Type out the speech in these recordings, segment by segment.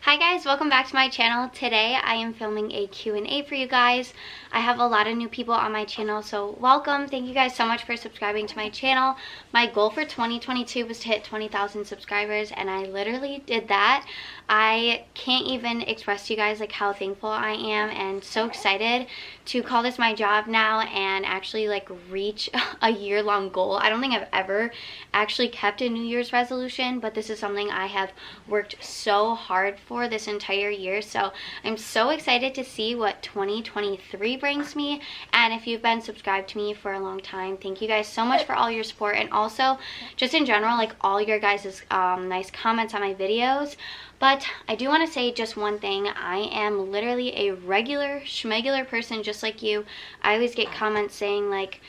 Hi guys, welcome back to my channel. Today I am filming a Q&A for you guys. I have a lot of new people on my channel, so welcome. Thank you guys so much for subscribing to my channel. My goal for 2022 was to hit 20,000 subscribers, and I literally did that. I can't even express to you guys like how thankful I am and so excited to call this my job now and actually like reach a year-long goal. I don't think I've ever actually kept a New Year's resolution, but this is something I have worked so hard for this entire year. So I'm so excited to see what 2023 brings me. And if you've been subscribed to me for a long time, thank you guys so much for all your support, and also just in general, like all your guys' nice comments on my videos. But I do want to say just one thing. I am literally a regular schmegular person just like you. I always get comments saying like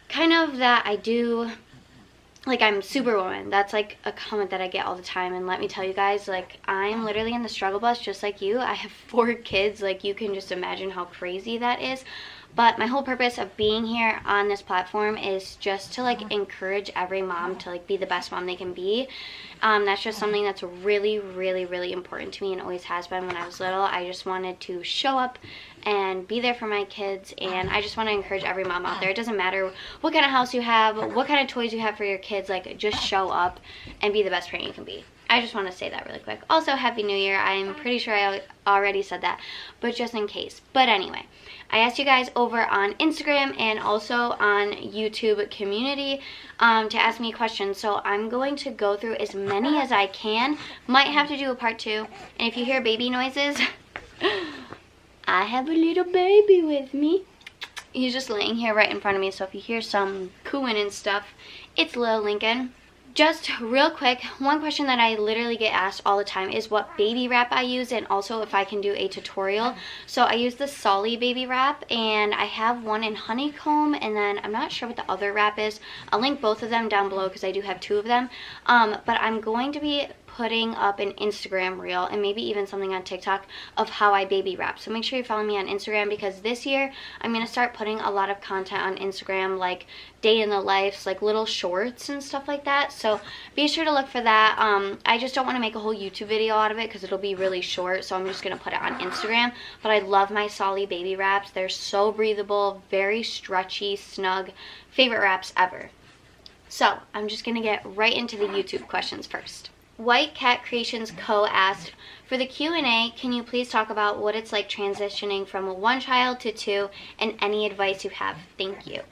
kind of that I do like I'm Superwoman. That's like a comment that I get all the time, and let me tell you guys, like I'm literally in the struggle bus just like you. I have 4 kids, like you can just imagine how crazy that is. But my whole purpose of being here on this platform is just to like encourage every mom to like be the best mom they can be. That's just something that's really, really, really important to me and always has been. When I was little, I just wanted to show up and be there for my kids, and I just want to encourage every mom out there. It doesn't matter what kind of house you have, what kind of toys you have for your kids, like just show up and be the best parent you can be. I just want to say that really quick. Also, Happy New Year. I'm pretty sure I already said that, but just in case. But anyway, I asked you guys over on Instagram and also on YouTube community to ask me questions. So I'm going to go through as many as I can. Might have to do a part 2. And if you hear baby noises, I have a little baby with me. He's just laying here right in front of me. So if you hear some cooing and stuff, it's little Lincoln. Just real quick, one question that I literally get asked all the time is what baby wrap I use, and also if I can do a tutorial. So I use the Solly baby wrap, and I have one in honeycomb, and then I'm not sure what the other wrap is. I'll link both of them down below because I do have 2 of them. But I'm going to be putting up an Instagram reel and maybe even something on TikTok of how I baby wrap. So make sure you follow me on Instagram, because this year I'm going to start putting a lot of content on Instagram, like day in the lives, like little shorts and stuff like that. So be sure to look for that. I just don't want to make a whole YouTube video out of it because it'll be really short, so I'm just going to put it on Instagram. But I love my Solly baby wraps. They're so breathable, very stretchy, snug. Favorite wraps ever. So I'm just going to get right into the YouTube questions first. White Cat Creations Co. asked, for the Q&A, can you please talk about what it's like transitioning from 1 child to 2 and any advice you have? Thank you.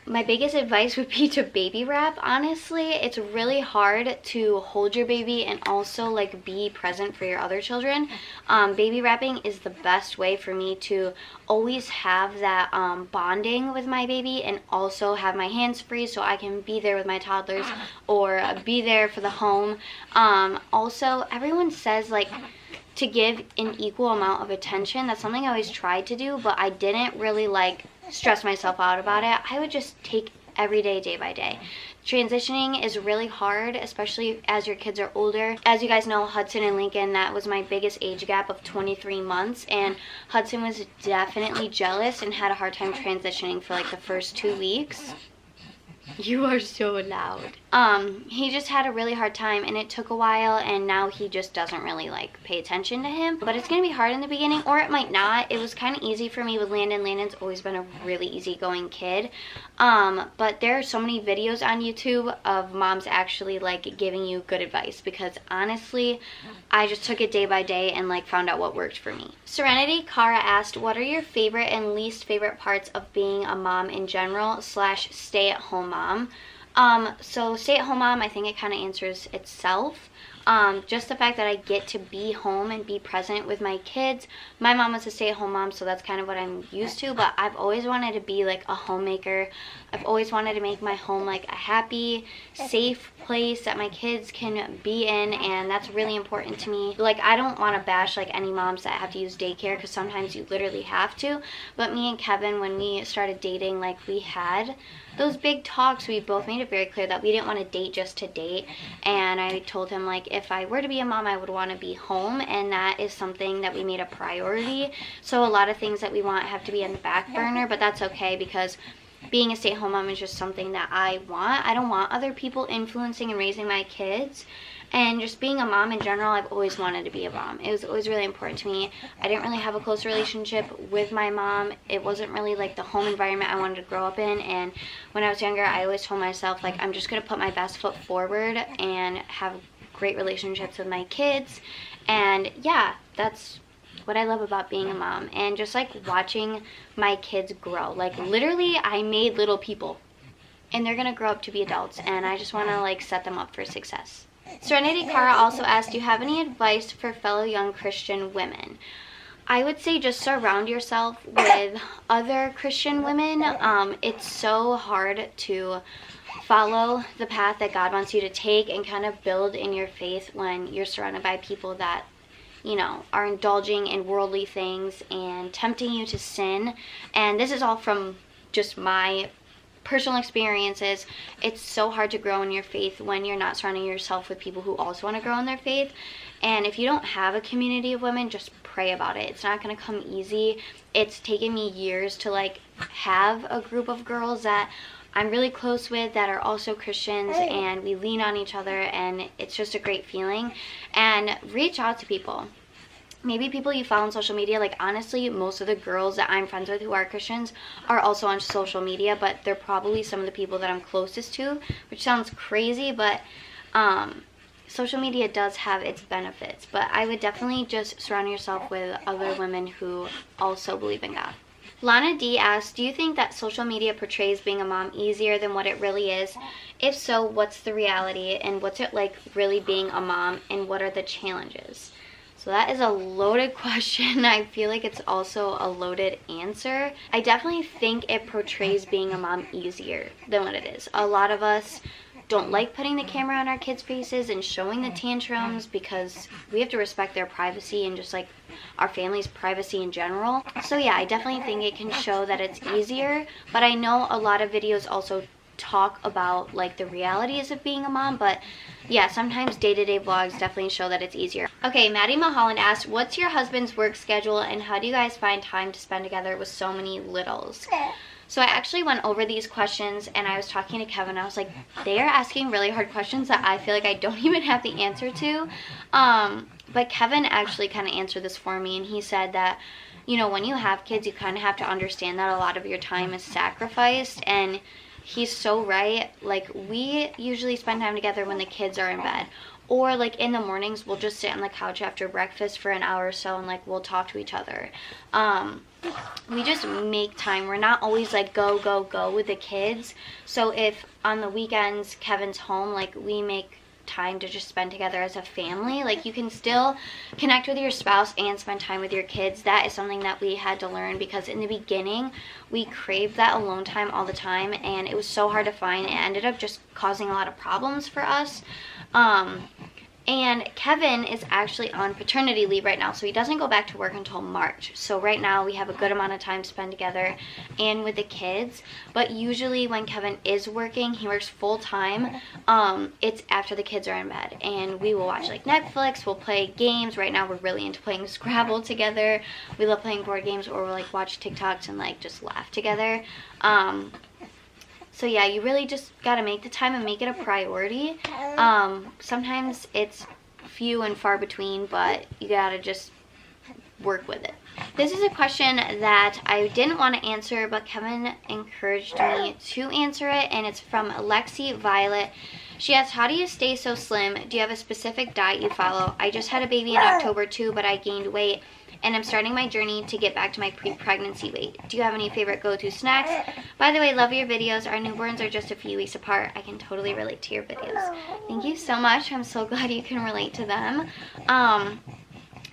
My biggest advice would be to baby wrap. Honestly, it's really hard to hold your baby and also like be present for your other children. Baby wrapping is the best way for me to always have that bonding with my baby and also have my hands free so I can be there with my toddlers or be there for the home. Also, everyone says like to give an equal amount of attention. That's something I always tried to do, but I didn't really like stress myself out about it. I would just take every day, day by day. Transitioning is really hard, especially as your kids are older. As you guys know, Hudson and Lincoln, that was my biggest age gap of 23 months, and Hudson was definitely jealous and had a hard time transitioning for like the first 2 weeks. You are so loud. He just had a really hard time, and it took a while, and now he just doesn't really like pay attention to him. But it's gonna be hard in the beginning, or it might not. It was kind of easy for me with Landon. Landon's always been a really easygoing kid. But there are so many videos on YouTube of moms actually like giving you good advice, because honestly, I just took it day by day and like found out what worked for me. Serenity Cara asked, what are your favorite and least favorite parts of being a mom in general / stay-at-home mom? So stay-at-home mom, I think it kind of answers itself. Just the fact that I get to be home and be present with my kids. My mom was a stay-at-home mom, so that's kind of what I'm used to, but I've always wanted to be like a homemaker. I've always wanted to make my home like a happy, safe place that my kids can be in, and that's really important to me. Like, I don't want to bash like any moms that have to use daycare, because sometimes you literally have to, but me and Kevin, when we started dating, like we had those big talks. We both made it very clear that we didn't want to date just to date, and I told him like if I were to be a mom, I would want to be home, and that is something that we made a priority. So a lot of things that we want have to be on the back burner, but that's okay, because being a stay-at-home mom is just something that I want. I don't want other people influencing and raising my kids, And just being a mom in general, I've always wanted to be a mom. It was always really important to me. I didn't really have a close relationship with my mom. It wasn't really like the home environment I wanted to grow up in. And when I was younger, I always told myself, like, I'm just going to put my best foot forward and have great relationships with my kids. And yeah, that's what I love about being a mom. And just like watching my kids grow. Like, literally, I made little people. And they're going to grow up to be adults. And I just want to like set them up for success. Serenity Cara also asked, do you have any advice for fellow young Christian women? I would say just surround yourself with other Christian women. It's so hard to follow the path that God wants you to take and kind of build in your faith when you're surrounded by people that, you know, are indulging in worldly things and tempting you to sin. And this is all from just my personal experiences. It's so hard to grow in your faith when you're not surrounding yourself with people who also want to grow in their faith. And if you don't have a community of women, just pray about it. It's not going to come easy. It's taken me years to like have a group of girls that I'm really close with that are also Christians, and we lean on each other, and it's just a great feeling. And reach out to people. Maybe people you follow on social media. Like, honestly, most of the girls that I'm friends with who are Christians are also on social media, but they're probably some of the people that I'm closest to, which sounds crazy, but social media does have its benefits. But I would definitely just surround yourself with other women who also believe in God. Lana D asked, do you think that social media portrays being a mom easier than what it really is? If so, what's the reality, and what's it like really being a mom, and what are the challenges? So that is a loaded question. I feel like it's also a loaded answer. I definitely think it portrays being a mom easier than what it is. A lot of us don't like putting the camera on our kids' faces and showing the tantrums because we have to respect their privacy and just like our family's privacy in general. So yeah, I definitely think it can show that it's easier, but I know a lot of videos also talk about like the realities of being a mom, but yeah, sometimes day-to-day vlogs definitely show that it's easier. Okay, Maddie Mulholland asked, what's your husband's work schedule and how do you guys find time to spend together with so many littles? So I actually went over these questions and I was talking to Kevin. I was like, they are asking really hard questions that I feel like I don't even have the answer to. But Kevin actually kind of answered this for me, and he said that, you know, when you have kids, you kind of have to understand that a lot of your time is sacrificed, and he's so right. Like, we usually spend time together when the kids are in bed, or like in the mornings we'll just sit on the couch after breakfast for an hour or so and like we'll talk to each other. We just make time. We're not always like go with the kids. So if on the weekends Kevin's home, like we make time to just spend together as a family. Like, you can still connect with your spouse and spend time with your kids. That is something that we had to learn, because in the beginning we craved that alone time all the time and it was so hard to find. It ended up just causing a lot of problems for us. And Kevin is actually on paternity leave right now, so he doesn't go back to work until March. So right now we have a good amount of time spent together and with the kids. But usually when Kevin is working, he works full time. It's after the kids are in bed, and we will watch like Netflix, we'll play games. Right now we're really into playing Scrabble together. We love playing board games, or we'll like watch TikToks and like just laugh together. So yeah, you really just gotta make the time and make it a priority. Sometimes it's few and far between, but you gotta just work with it. This is a question that I didn't want to answer, but Kevin encouraged me to answer it, and it's from Alexi Violet. She asks, how do you stay so slim? Do you have a specific diet you follow? I just had a baby in October too, but I gained weight, and I'm starting my journey to get back to my pre-pregnancy weight. Do you have any favorite go-to snacks? By the way, love your videos. Our newborns are just a few weeks apart. I can totally relate to your videos. Thank you so much. I'm so glad you can relate to them. I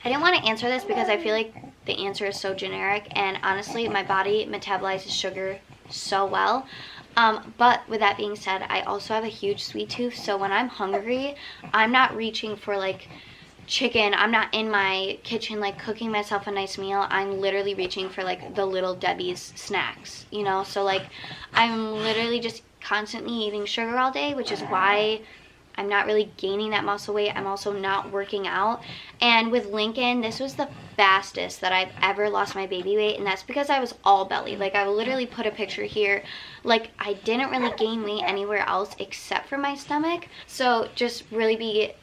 didn't want to answer this because I feel like the answer is so generic, and honestly, my body metabolizes sugar so well. But with that being said, I also have a huge sweet tooth, so when I'm hungry, I'm not reaching for like chicken. I'm not in my kitchen like cooking myself a nice meal. I'm literally reaching for like the Little Debbie's snacks, you know? So like I'm literally just constantly eating sugar all day, which is why I'm not really gaining that muscle weight. I'm also not working out. And with Lincoln, this was the fastest that I've ever lost my baby weight, and that's because I was all belly. Like, I literally put a picture here. Like, I didn't really gain weight anywhere else except for my stomach. So just really be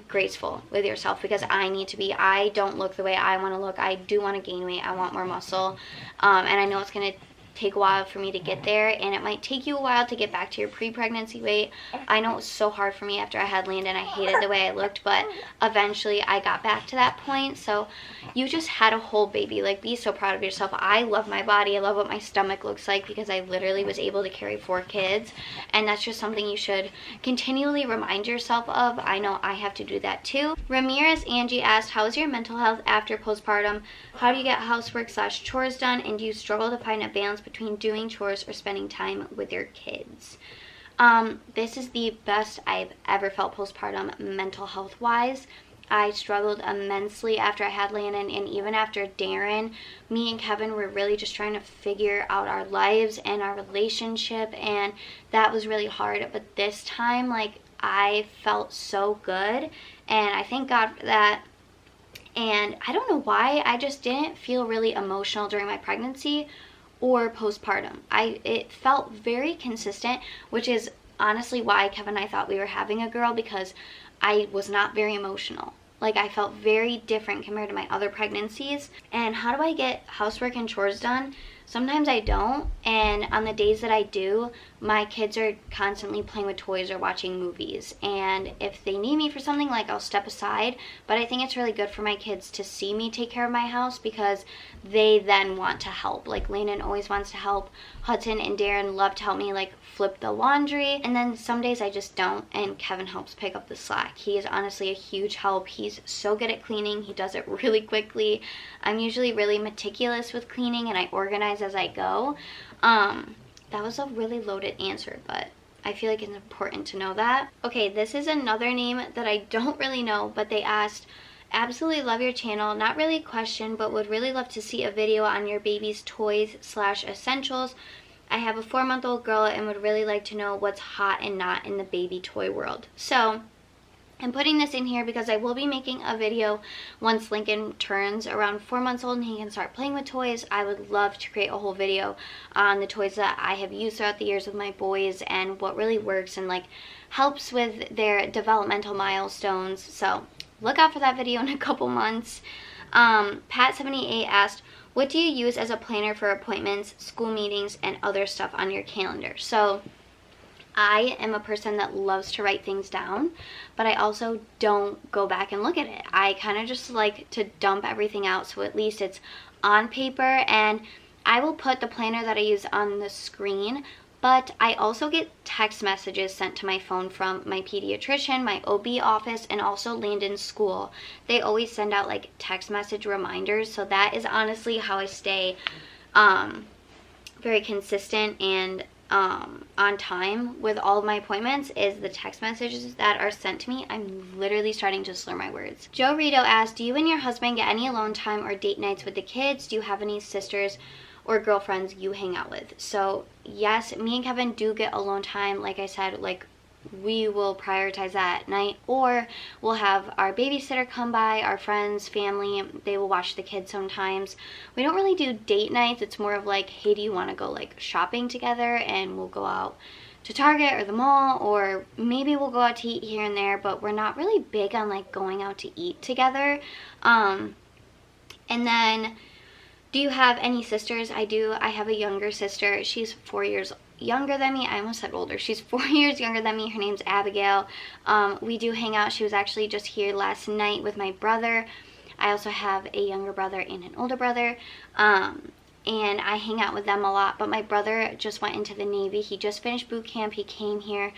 graceful with yourself, because I need to be. I don't look the way I want to look. I do want to gain weight. I want more muscle. And I know it's going to take a while for me to get there, and it might take you a while to get back to your pre-pregnancy weight. I know it was so hard for me after I had Landon. I hated the way I looked, but eventually I got back to that point. So you just had a whole baby. Like, be so proud of yourself. I love my body. I love what my stomach looks like, because I literally was able to carry 4 kids, and that's just something you should continually remind yourself of. I know I have to do that too. Ramirez Angie asked, how is your mental health after postpartum? How do you get housework / chores done, and do you struggle to find a balance between doing chores or spending time with your kids? This is the best I've ever felt postpartum mental health wise. I struggled immensely after I had Landon, and even after Darren. Me and Kevin were really just trying to figure out our lives and our relationship, and that was really hard. But this time, like, I felt so good, and I thank God for that. And I don't know why, I just didn't feel really emotional during my pregnancy or postpartum. It felt very consistent, which is honestly why Kevin and I thought we were having a girl, because I was not very emotional. Like, I felt very different compared to my other pregnancies. And how do I get housework and chores done? Sometimes I don't, and on the days that I do, my kids are constantly playing with toys or watching movies, and if they need me for something, like, I'll step aside. But I think it's really good for my kids to see me take care of my house, because they then want to help. Like, Landon always wants to help. Hudson and Darren love to help me, like, flip the laundry, and then some days I just don't, and Kevin helps pick up the slack. He is honestly a huge help. He's so good at cleaning. He does it really quickly. I'm usually really meticulous with cleaning, and I organize as I go. That was a really loaded answer, but I feel like it's important to know that. Okay, this is another name that I don't really know, but they asked, absolutely love your channel. Not really a question, but would really love to see a video on your baby's toys / essentials. I have a 4-month-old girl and would really like to know what's hot and not in the baby toy world. So I'm putting this in here because I will be making a video once Lincoln turns around 4 months old and he can start playing with toys. I would love to create a whole video on the toys that I have used throughout the years with my boys and what really works and like helps with their developmental milestones. So look out for that video in a couple months. Pat78 asked, what do you use as a planner for appointments, school meetings, and other stuff on your calendar? So I am a person that loves to write things down, but I also don't go back and look at it. I kind of just like to dump everything out so at least it's on paper, and I will put the planner that I use on the screen, but I also get text messages sent to my phone from my pediatrician, my OB office, and also Landon's school. They always send out like text message reminders, so that is honestly how I stay very consistent and on time with all of my appointments, is the text messages that are sent to me. I'm literally starting to slur my words. Joe Rito asked, do you and your husband get any alone time or date nights with the kids? Do you have any sisters or girlfriends you hang out with? So yes, me and Kevin do get alone time. Like I said, like we will prioritize that at night, or we'll have our babysitter come by, our friends, family, they will watch the kids sometimes. We don't really do date nights. It's more of like, hey, do you want to go like shopping together, and we'll go out to Target or the mall, or maybe we'll go out to eat here and there, but we're not really big on like going out to eat together. And then, do you have any sisters? I do. I have a younger sister. She's 4 years younger than me. I almost said older. She's 4 years younger than me. Her name's Abigail. We do hang out. She was actually just here last night with my brother. I also have a younger brother and an older brother. And I hang out with them a lot. But my brother just went into the Navy. He just finished boot camp. He came here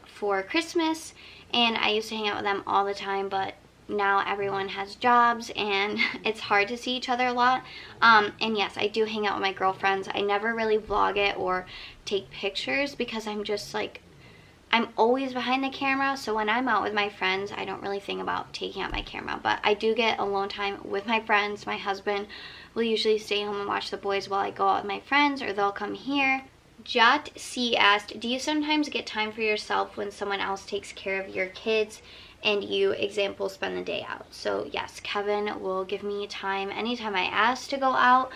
for Christmas. And I used to hang out with them all the time, but now everyone has jobs and it's hard to see each other a lot. And yes, I do hang out with my girlfriends. I never really vlog it or take pictures because I'm just like, I'm always behind the camera. So when I'm out with my friends, I don't really think about taking out my camera. But I do get alone time with my friends. My husband will usually stay home and watch the boys while I go out with my friends, or they'll come here. Jot C asked, do you sometimes get time for yourself when someone else takes care of your kids and you, example, spend the day out? So yes, Kevin will give me time anytime I ask to go out.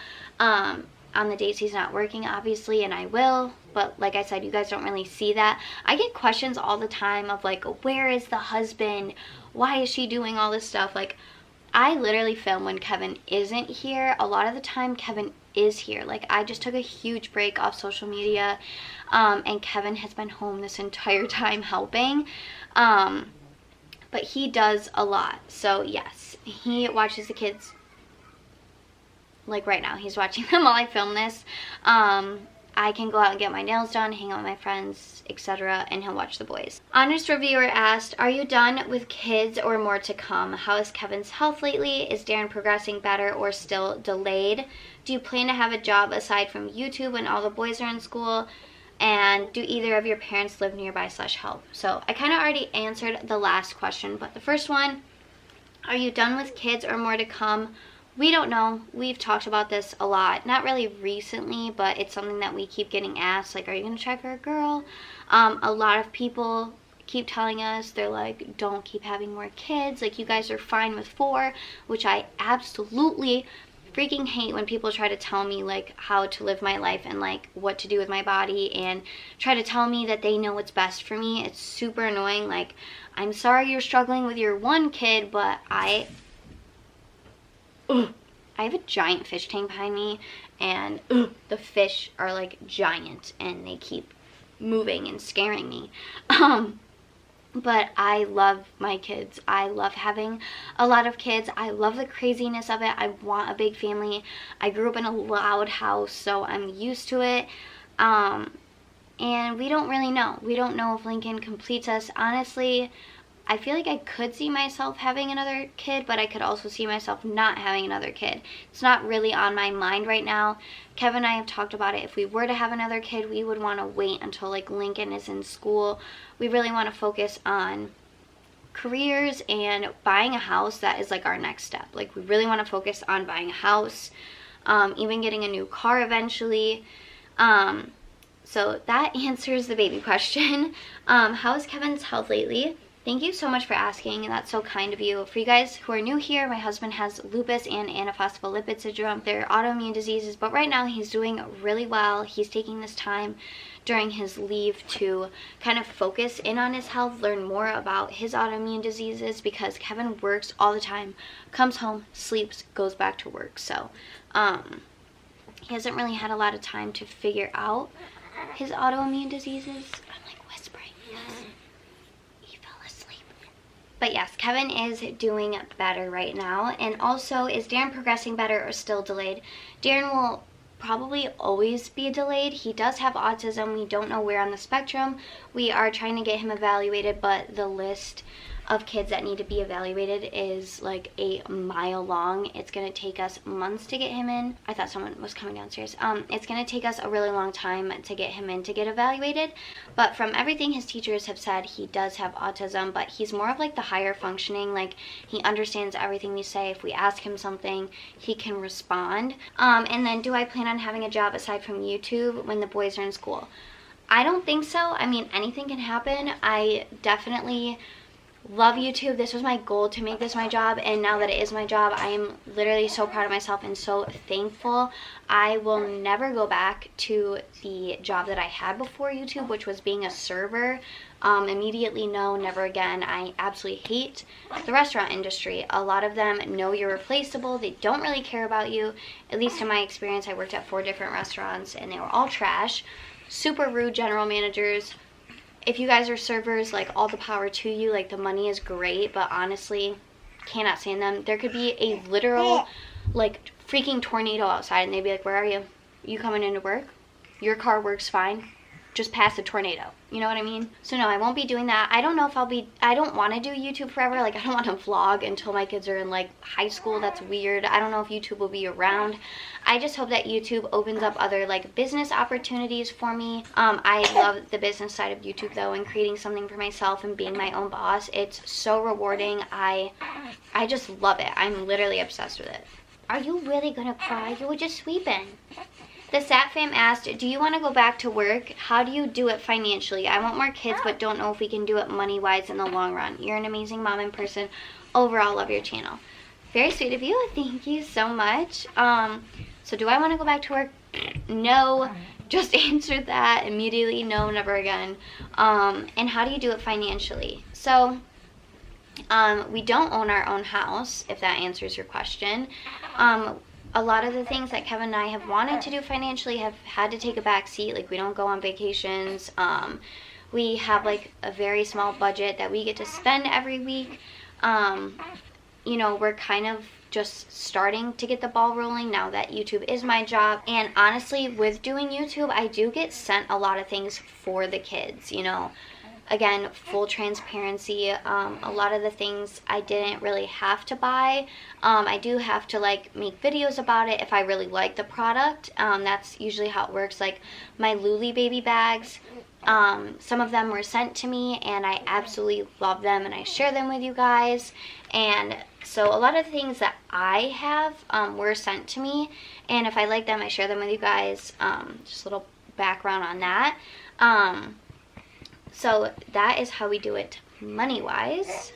on the days he's not working, obviously, and I will. But like I said, you guys don't really see that. I get questions all the time of like, where is the husband? Why is she doing all this stuff? Like, I literally film when Kevin isn't here. A lot of the time Kevin is here. Like, I just took a huge break off social media, and Kevin has been home this entire time helping. But he does a lot. So yes, he watches the kids. Like right now, he's watching them while I film this. I can go out and get my nails done, hang out with my friends, etc., and he'll watch the boys. Honest reviewer asked, are you done with kids or more to come? How is Kevin's health lately? Is Darren progressing better or still delayed? Do you plan to have a job aside from YouTube when all the boys are in school? And do either of your parents live nearby / help? So I kind of already answered the last question, but the first one, are you done with kids or more to come? We don't know. We've talked about this a lot. Not really recently, but it's something that we keep getting asked. Like, are you going to check for a girl? A lot of people keep telling us, they're like, don't keep having more kids. Like, you guys are fine with 4, which I absolutely freaking hate when people try to tell me, like, how to live my life and, like, what to do with my body and try to tell me that they know what's best for me. It's super annoying. Like, I'm sorry you're struggling with your 1 kid, but I have a giant fish tank behind me, and the fish are like giant and they keep moving and scaring me. But I love my kids. I love having a lot of kids. I love the craziness of it. I want a big family. I grew up in a loud house, so I'm used to it. And we don't really know. We don't know if Lincoln completes us. Honestly, I feel like I could see myself having another kid, but I could also see myself not having another kid. It's not really on my mind right now. Kevin and I have talked about it. If we were to have another kid, we would want to wait until like Lincoln is in school. We really want to focus on careers and buying a house. That is like our next step. Like, we really want to focus on buying a house, even getting a new car eventually. So that answers the baby question. How is Kevin's health lately? Thank you so much for asking. That's so kind of you. For you guys who are new here, my husband has lupus and antiphospholipid syndrome. They're autoimmune diseases, but right now he's doing really well. He's taking this time during his leave to kind of focus in on his health, learn more about his autoimmune diseases, because Kevin works all the time, comes home, sleeps, goes back to work. So he hasn't really had a lot of time to figure out his autoimmune diseases. I'm like whispering. Yes. But yes, Kevin is doing better right now. And also, is Darren progressing better or still delayed? Darren will probably always be delayed. He does have autism. We don't know where on the spectrum. We are trying to get him evaluated, but the list of kids that need to be evaluated is like a mile long. It's going to take us months to get him in. I thought someone was coming downstairs. It's going to take us a really long time to get him in to get evaluated, but from everything his teachers have said, he does have autism, but he's more of like the higher functioning. Like, he understands everything we say. If we ask him something, he can respond. And then, do I plan on having a job aside from YouTube when the boys are in school? I don't think so. I mean, anything can happen. I definitely love YouTube. This was my goal, to make this my job, and now that it is my job, I am literally so proud of myself and so thankful. I will never go back to the job that I had before YouTube, which was being a server. Immediately no, never again. I absolutely hate the restaurant industry. A lot of them know you're replaceable. They don't really care about you. At least in my experience, I worked at 4 different restaurants and they were all trash. Super rude general managers. If you guys are servers, like, all the power to you. Like, the money is great, but honestly, cannot stand them. There could be a literal, like, freaking tornado outside, and they'd be like, where are you? You coming into work? Your car works fine. Just past a tornado. You know what I mean? So no, I won't be doing that. I don't know if I don't want to do YouTube forever. Like, I don't want to vlog until my kids are in like high school. That's weird. I don't know if YouTube will be around. I just hope that YouTube opens up other like business opportunities for me. I love the business side of YouTube though, and creating something for myself and being my own boss. It's so rewarding. I just love it. I'm literally obsessed with it. Are you really gonna cry? You were just sweeping. The Sat Fam asked, do you want to go back to work? How do you do it financially? I want more kids, but don't know if we can do it money-wise in the long run. You're an amazing mom and person. Overall, love your channel. Very sweet of you. Thank you so much. So do I want to go back to work? No. Just answered that immediately. No, never again. And how do you do it financially? So we don't own our own house, if that answers your question. A lot of the things that Kevin and I have wanted to do financially have had to take a back seat. Like, we don't go on vacations. We have like a very small budget that we get to spend every week. You know, we're kind of just starting to get the ball rolling now that YouTube is my job. And honestly, with doing YouTube, I do get sent a lot of things for the kids, you know. Again, full transparency, a lot of the things I didn't really have to buy. I do have to like make videos about it if I really like the product. That's usually how it works. Like my Luli baby bags, some of them were sent to me and I absolutely love them and I share them with you guys. And so a lot of the things that I have were sent to me, and if I like them, I share them with you guys. Just a little background on that. So that is how we do it money-wise.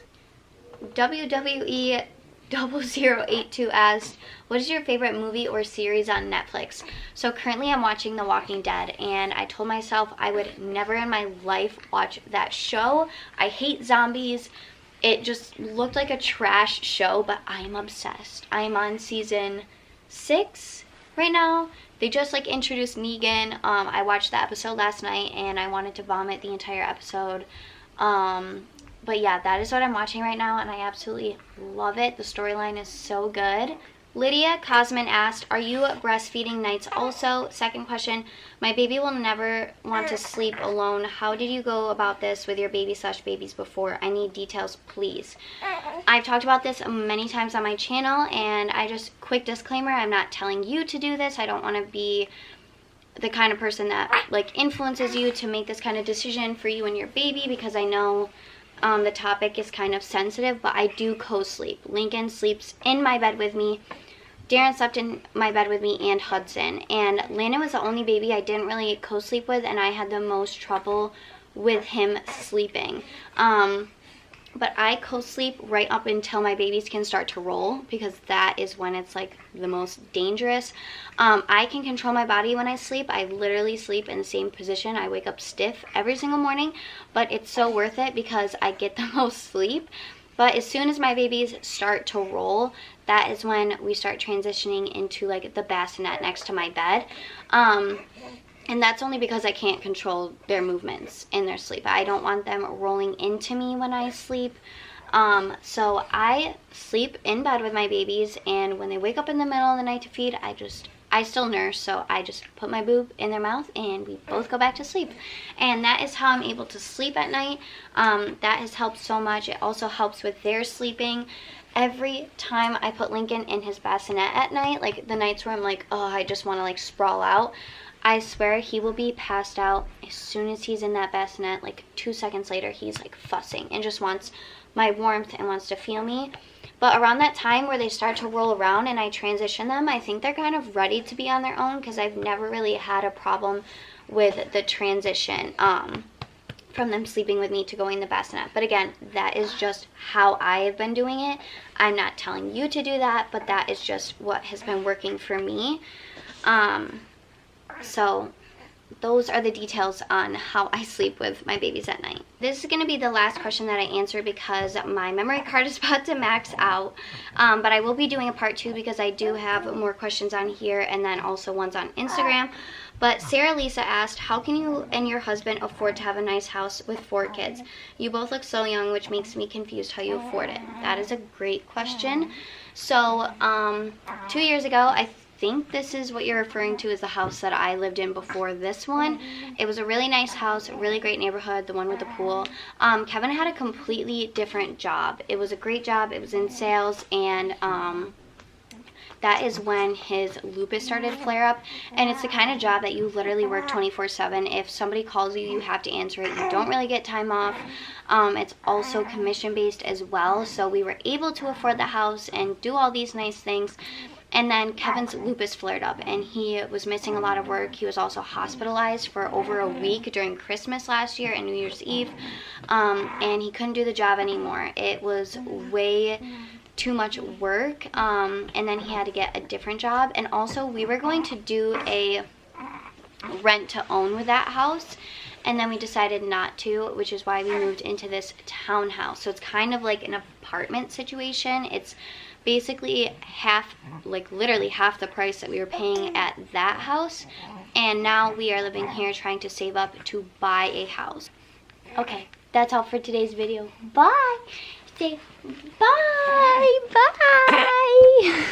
WWE 0082 asked, what is your favorite movie or series on Netflix? So currently I'm watching The Walking Dead, and I told myself I would never in my life watch that show. I hate zombies. It just looked like a trash show, but I'm obsessed. I'm on season 6 right now. They just like introduced Negan. I watched the episode last night and I wanted to vomit the entire episode. But yeah, that is what I'm watching right now and I absolutely love it. The storyline is so good. Lydia Cosman asked, are you breastfeeding nights also? Second question, my baby will never want to sleep alone. How did you go about this with your baby/babies before? I need details, please. I've talked about this many times on my channel, and quick disclaimer, I'm not telling you to do this. I don't want to be the kind of person that like influences you to make this kind of decision for you and your baby, because I know the topic is kind of sensitive, but I do co-sleep. Lincoln sleeps in my bed with me. Darren slept in my bed with me, and Hudson. And Landon was the only baby I didn't really co-sleep with, and I had the most trouble with him sleeping. But I co-sleep right up until my babies can start to roll, because that is when it's like the most dangerous. I can control my body when I sleep. I literally sleep in the same position. I wake up stiff every single morning, but it's so worth it because I get the most sleep. But as soon as my babies start to roll, that is when we start transitioning into like the bassinet next to my bed. And that's only because I can't control their movements in their sleep. I don't want them rolling into me when I sleep. So I sleep in bed with my babies, and when they wake up in the middle of the night to feed, I still nurse, so I just put my boob in their mouth and we both go back to sleep. And that is how I'm able to sleep at night. That has helped so much. It also helps with their sleeping. Every time I put Lincoln in his bassinet at night, like the nights where I'm like, oh, I just want to like sprawl out, I swear he will be passed out as soon as he's in that bassinet. Like 2 seconds later, he's like fussing and just wants my warmth and wants to feel me. But around that time where they start to roll around and I transition them, I think they're kind of ready to be on their own, because I've never really had a problem with the transition from them sleeping with me to going in the bassinet. But again, that is just how I have been doing it. I'm not telling you to do that, but that is just what has been working for me. So those are the details on how I sleep with my babies at night. This is going to be the last question that I answer because my memory card is about to max out. But I will be doing a part 2 because I do have more questions on here and then also ones on Instagram. But Sarah Lisa asked, how can you and your husband afford to have a nice house with 4 kids? You both look so young, which makes me confused how you afford it. That is a great question. So 2 years ago, I think this is what you're referring to as the house that I lived in before this one. It was a really nice house, a really great neighborhood, the one with the pool. Kevin had a completely different job. It was a great job. It was in sales, and that is when his lupus started to flare up. And it's the kind of job that you literally work 24/7. If somebody calls you, you have to answer it. You don't really get time off. It's also commission based as well. So we were able to afford the house and do all these nice things. And then Kevin's lupus flared up and he was missing a lot of work. He was also hospitalized for over a week during Christmas last year and New Year's Eve. And he couldn't do the job anymore. It was way too much work, and then he had to get a different job. And also we were going to do a rent to own with that house, and then we decided not to, which is why we moved into this townhouse. So it's kind of like an apartment situation. It's basically half, like literally half the price that we were paying at that house, and now we are living here trying to save up to buy a house. Okay, that's all for today's video. Bye. Say bye. Bye.